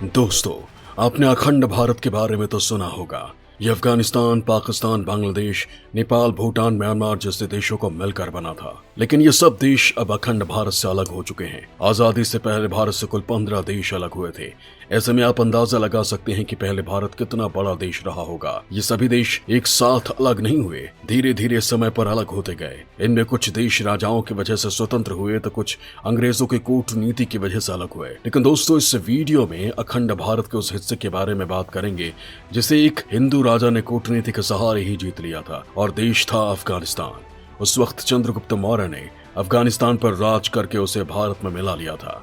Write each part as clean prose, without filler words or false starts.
दोस्तों, आपने अखंड भारत के बारे में तो सुना होगा। ये अफगानिस्तान, पाकिस्तान, बांग्लादेश, नेपाल, भूटान, म्यांमार जैसे देशों को मिलकर बना था। लेकिन ये सब देश अब अखंड भारत से अलग हो चुके हैं। आजादी से पहले भारत से कुल 15 देश अलग हुए थे। ऐसे में आप अंदाजा लगा सकते हैं कि पहले भारत कितना बड़ा देश रहा होगा। ये सभी देश एक साथ अलग नहीं हुए, धीरे धीरे समय पर अलग होते गए। इनमें कुछ देश राजाओं की वजह से स्वतंत्र हुए तो कुछ अंग्रेजों की कूटनीति की वजह से अलग हुए। लेकिन दोस्तों, इस वीडियो में अखंड भारत के उस हिस्से के बारे में बात करेंगे जिसे एक हिंदू राजा ने कूटनीति के सहारे ही जीत लिया था, और देश था अफगानिस्तान। उस वक्त चंद्रगुप्त मौर्य ने अफगानिस्तान पर राज करके उसे भारत में मिला लिया था।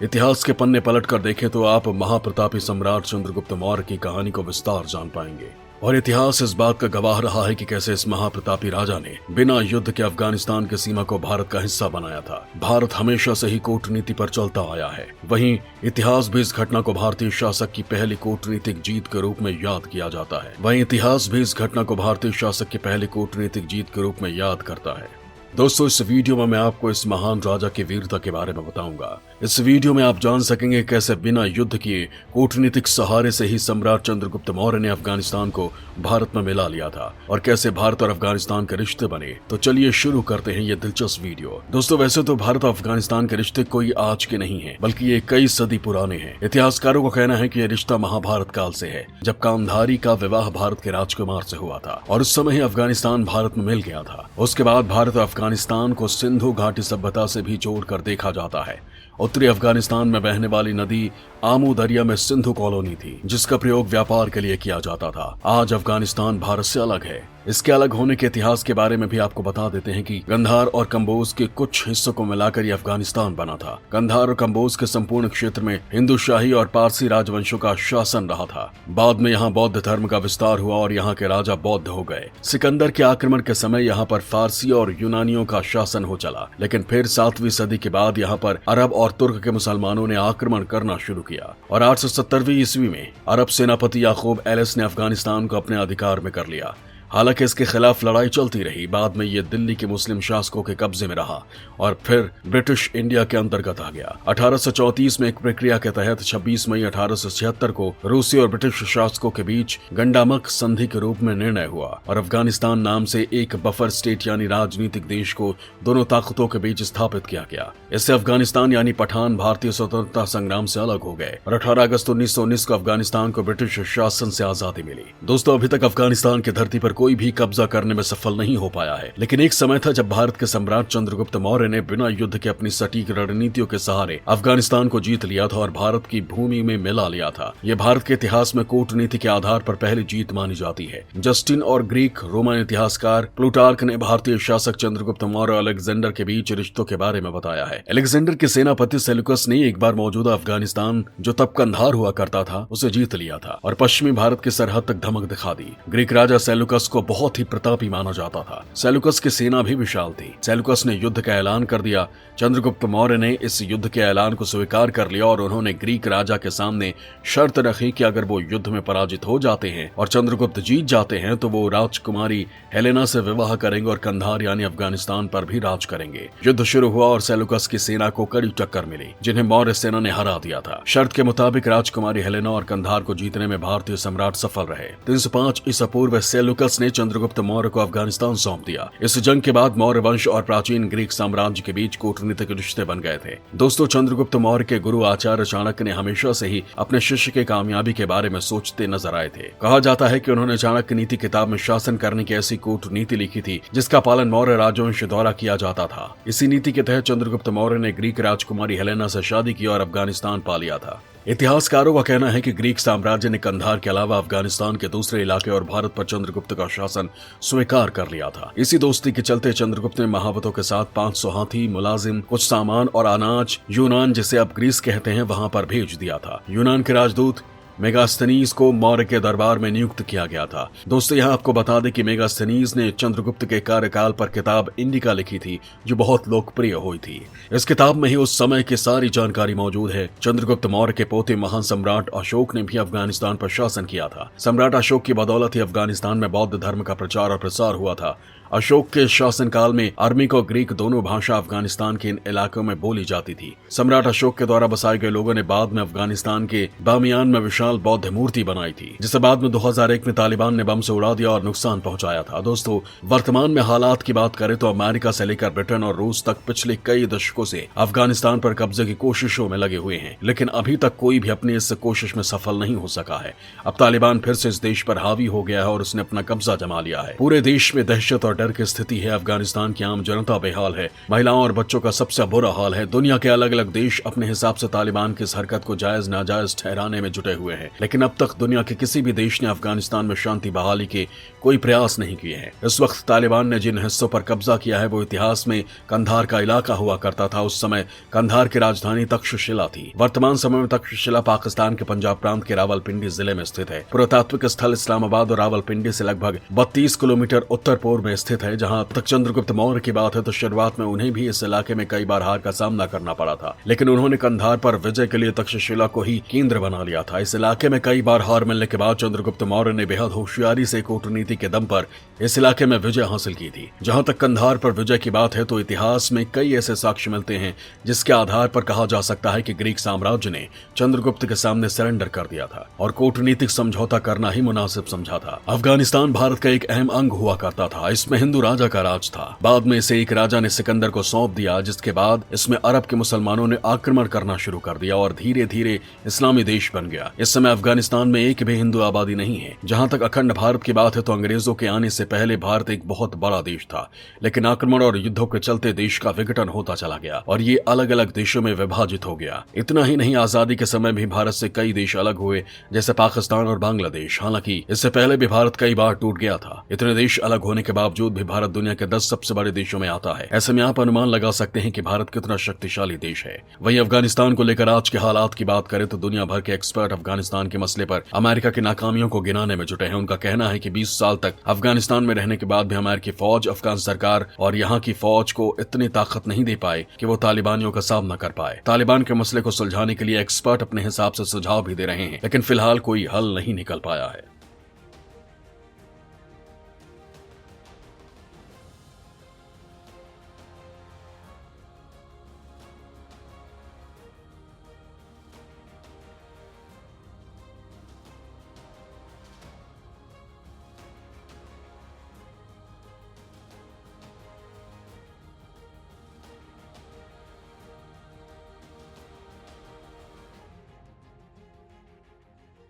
इतिहास के पन्ने पलटकर देखें तो आप महाप्रतापी सम्राट चंद्रगुप्त मौर्य की कहानी को विस्तार जान पाएंगे। और इतिहास इस बात का गवाह रहा है कि कैसे इस महाप्रतापी राजा ने बिना युद्ध के अफगानिस्तान की सीमा को भारत का हिस्सा बनाया था। भारत हमेशा से ही कूटनीति पर चलता आया है। वहीं इतिहास भी इस घटना को भारतीय शासक की पहली कूटनीतिक जीत के रूप में याद किया जाता है। वहीं इतिहास भी इस घटना को भारतीय शासक की पहली कूटनीतिक जीत के रूप में याद करता है। दोस्तों, इस वीडियो में मैं आपको इस महान राजा की वीरता के बारे में बताऊंगा। इस वीडियो में आप जान सकेंगे कैसे बिना युद्ध किए कूटनीतिक सहारे से ही सम्राट चंद्रगुप्त मौर्य ने अफगानिस्तान को भारत में मिला लिया था, और कैसे भारत और अफगानिस्तान के रिश्ते बने। तो चलिए शुरू करते हैं ये दिलचस्प वीडियो। दोस्तों, वैसे तो भारत और अफगानिस्तान के रिश्ते कोई आज के नहीं है, बल्कि ये कई सदी पुराने हैं। इतिहासकारों का कहना है कि यह रिश्ता महाभारत काल से है, जब कामधारी का विवाह भारत के राजकुमार से हुआ था, और उस समय ही अफगानिस्तान भारत में मिल गया था। उसके बाद भारत और अफगानिस्तान को सिंधु घाटी सभ्यता से भी जोड़कर देखा जाता है। उत्तरी अफगानिस्तान में बहने वाली नदी आमू दरिया में सिंधु कॉलोनी थी, जिसका प्रयोग व्यापार के लिए किया जाता था। आज अफगानिस्तान भारत से अलग है। इसके अलग होने के इतिहास के बारे में भी आपको बता देते हैं कि गंधार और कंबोज के कुछ हिस्सों को मिलाकर यह अफगानिस्तान बना था। गंधार और कंबोज के संपूर्ण क्षेत्र में हिंदू शाही और पारसी राजवंशों का शासन रहा था। बाद में यहाँ बौद्ध धर्म का विस्तार हुआ और यहाँ के राजा बौद्ध हो गए। सिकंदर के आक्रमण के समय यहाँ पर फारसी और यूनानियों का शासन हो चला, लेकिन फिर 7वीं सदी के बाद यहाँ पर अरब और तुर्क के मुसलमानों ने आक्रमण करना शुरू किया, और 870वीं ईस्वी में अरब सेनापति याकूब एलिस ने अफगानिस्तान को अपने अधिकार में कर लिया। हालांकि इसके खिलाफ लड़ाई चलती रही। बाद में ये दिल्ली के मुस्लिम शासकों के कब्जे में रहा और फिर ब्रिटिश इंडिया के अंतर्गत आ गया। 1834 में एक प्रक्रिया के तहत 26 मई 1876 को रूसी और ब्रिटिश शासकों के बीच गंडामक संधि के रूप में निर्णय हुआ, और अफगानिस्तान नाम से एक बफर स्टेट यानी राजनीतिक देश को दोनों ताकतों के बीच स्थापित किया गया। इससे अफगानिस्तान यानी पठान भारतीय स्वतंत्रता संग्राम से अलग हो गए, और 18 अगस्त 1919 को अफगानिस्तान को ब्रिटिश शासन से आजादी मिली। दोस्तों, अभी तक अफगानिस्तान की धरती पर कोई भी कब्जा करने में सफल नहीं हो पाया है, लेकिन एक समय था जब भारत के सम्राट चंद्रगुप्त मौर्य ने बिना युद्ध के अपनी सटीक रणनीतियों के सहारे अफगानिस्तान को जीत लिया था और भारत की भूमि में मिला लिया था। यह भारत के इतिहास में कूटनीति के आधार पर पहली जीत मानी जाती है। जस्टिन और ग्रीक रोमन इतिहासकार प्लूटार्क ने भारतीय शासक चंद्रगुप्त मौर्य और अलेक्जेंडर के बीच रिश्तों के बारे में बताया है। अलेक्जेंडर के सेनापति सेल्यूकस ने एक बार मौजूदा अफगानिस्तान, जो तब कंधार हुआ करता था, उसे जीत लिया था और पश्चिमी भारत की सरहद तक धमक दिखा दी। ग्रीक राजा सेल्यूकस को बहुत ही प्रतापी माना जाता था। सेल्यूकस की सेना भी विशाल थी। सेल्यूकस ने युद्ध का ऐलान कर दिया। चंद्रगुप्त मौर्य ने इस युद्ध के ऐलान को स्वीकार कर लिया, और उन्होंने ग्रीक राजा के सामने शर्त रखी कि अगर वो युद्ध में पराजित हो जाते हैं और चंद्रगुप्त जीत जाते हैं तो वो राजकुमारी हेलेना से विवाह करेंगे और कंधार यानी अफगानिस्तान पर भी राज करेंगे। युद्ध शुरू हुआ और सेल्यूकस की सेना को कड़ी टक्कर मिली, जिन्हें मौर्य सेना ने हरा दिया था। शर्त के मुताबिक राजकुमारी हेलेना और कंधार को जीतने में भारतीय सम्राट सफल रहे। 305 ईसा पूर्व सेल्यूकस ने चंद्रगुप्त मौर्य को अफगानिस्तान सौंप दिया। इस जंग के बाद मौर्य वंश और प्राचीन ग्रीक साम्राज्य के बीच कूटनीतिक रिश्ते बन गए थे। दोस्तों, चंद्रगुप्त मौर्य के गुरु आचार्य चाणक्य ने हमेशा से ही अपने शिष्य के कामयाबी के बारे में सोचते नजर आए थे। कहा जाता है कि उन्होंने चाणक्य नीति किताब में शासन करने की ऐसी कूटनीति लिखी थी जिसका पालन मौर्य राजवंश द्वारा किया जाता था। इसी नीति के तहत चंद्रगुप्त मौर्य ने ग्रीक राजकुमारी हेलेना से शादी की और अफगानिस्तान पा लिया था। इतिहासकारों का कहना है कि ग्रीक साम्राज्य ने कंधार के अलावा अफगानिस्तान के दूसरे इलाके और भारत पर चंद्रगुप्त का शासन स्वीकार कर लिया था। इसी दोस्ती के चलते चंद्रगुप्त ने महावतों के साथ 500 हाथी, मुलाजिम, कुछ सामान और अनाज यूनान, जिसे अब ग्रीस कहते हैं, वहां पर भेज दिया था। यूनान के राजदूत मेगास्थनीज को मौर्य के दरबार में नियुक्त किया गया था। दोस्तों, यहाँ आपको बता दें कि मेगास्थनीज ने चंद्रगुप्त के कार्यकाल पर किताब इंडिका लिखी थी, जो बहुत लोकप्रिय हुई थी। इस किताब में ही उस समय की सारी जानकारी मौजूद है। चंद्रगुप्त मौर्य के पोते महान सम्राट अशोक ने भी अफगानिस्तान पर शासन किया था। सम्राट अशोक की बदौलत ही अफगानिस्तान में बौद्ध धर्म का प्रचार और प्रसार हुआ था। अशोक के शासनकाल में अरमिक और ग्रीक दोनों भाषा अफगानिस्तान के इन इलाकों में बोली जाती थी। सम्राट अशोक के द्वारा बसाए गए लोगों ने बाद में अफगानिस्तान के बामियान में विशाल बौद्ध मूर्ति बनाई थी, जिसे बाद में 2001 में तालिबान ने बम से उड़ा दिया और नुकसान पहुंचाया था। दोस्तों, वर्तमान में हालात की बात करें तो अमेरिका से लेकर ब्रिटेन और रूस तक पिछले कई दशकों से अफगानिस्तान पर कब्जे की कोशिशों में लगे हुए हैं, लेकिन अभी तक कोई भी अपनी इस कोशिश में सफल नहीं हो सका है। अब तालिबान फिर से इस देश पर हावी हो गया है और उसने अपना कब्जा जमा लिया है। पूरे देश में दहशत और डर की स्थिति है। अफगानिस्तान की आम जनता बेहाल है, महिलाओं और बच्चों का सबसे बुरा हाल है। दुनिया के अलग अलग देश अपने हिसाब से तालिबान की इस हरकत को जायज नाजायज ठहराने में जुटे हुए हैं, लेकिन अब तक दुनिया के किसी भी देश ने अफगानिस्तान में शांति बहाली के कोई प्रयास नहीं किए हैं। इस वक्त तालिबान ने जिन हिस्सों पर कब्जा किया है वो इतिहास में कंधार का इलाका हुआ करता था। उस समय कंधार की राजधानी तक्षशिला थी। वर्तमान समय में तक्षशिला पाकिस्तान के पंजाब प्रांत के रावलपिंडी जिले में स्थित है। पुरातात्विक स्थल इस्लामाबाद और रावलपिंडी से लगभग 32 किलोमीटर उत्तर पूर्व में स्थित है। जहां तक चंद्रगुप्त मौर्य की बात है तो शुरुआत में उन्हें भी इस इलाके में कई बार हार का सामना करना पड़ा था, लेकिन उन्होंने कंधार पर विजय के लिए तक्षशिला को ही केंद्र बना लिया था। इस इलाके में कई बार हार मिलने के बाद चंद्रगुप्त मौर्य ने बेहद होशियारी से कूटनीति के दम पर इस इलाके में विजय हासिल की थी। जहां तक कंधार पर विजय की बात है तो इतिहास में कई ऐसे साक्ष्य मिलते हैं जिसके आधार पर कहा जा सकता है कि ग्रीक साम्राज्य ने चंद्रगुप्त के सामने सरेंडर कर दिया था और कूटनीतिक समझौता करना ही मुनासिब समझा था। अफगानिस्तान भारत का एक अहम अंग हुआ करता था। इसमें हिंदू राजा का राज था। बाद में इसे एक राजा ने सिकंदर को सौंप दिया, जिसके बाद इसमें अरब के मुसलमानों ने आक्रमण करना शुरू कर दिया और धीरे धीरे इस्लामी देश बन गया। इस समय अफगानिस्तान में एक भी हिंदू आबादी नहीं है। जहां तक अखंड भारत की बात है तो अंग्रेजों के आने से पहले भारत एक बहुत बड़ा देश था, लेकिन आक्रमण और युद्धों के चलते देश का विघटन होता चला गया और ये अलग अलग देशों में विभाजित हो गया। इतना ही नहीं, आजादी के समय भी भारत से कई देश अलग हुए, जैसे पाकिस्तान और बांग्लादेश। हालांकि इससे पहले भी भारत कई बार टूट गया था। इतने देश अलग होने के बावजूद भी भारत दुनिया के 10 सबसे बड़े देशों में आता है। ऐसे में आप अनुमान लगा सकते हैं कि भारत कितना शक्तिशाली देश है। वहीं अफगानिस्तान को लेकर आज के हालात की बात करें तो दुनिया भर के एक्सपर्ट अफगानिस्तान के मसले पर अमेरिका की नाकामियों को गिनाने में जुटे हैं। उनका कहना है कि 20 साल तक अफगानिस्तान में रहने के बाद भी अमेरिकी फौज, अफगान सरकार और यहाँ की फौज को इतनी ताकत नहीं दे पाए कि वो तालिबानियों का सामना कर पाए। तालिबान के मसले को सुलझाने के लिए एक्सपर्ट अपने हिसाब से सुझाव भी दे रहे हैं, लेकिन फिलहाल कोई हल नहीं निकल पाया है।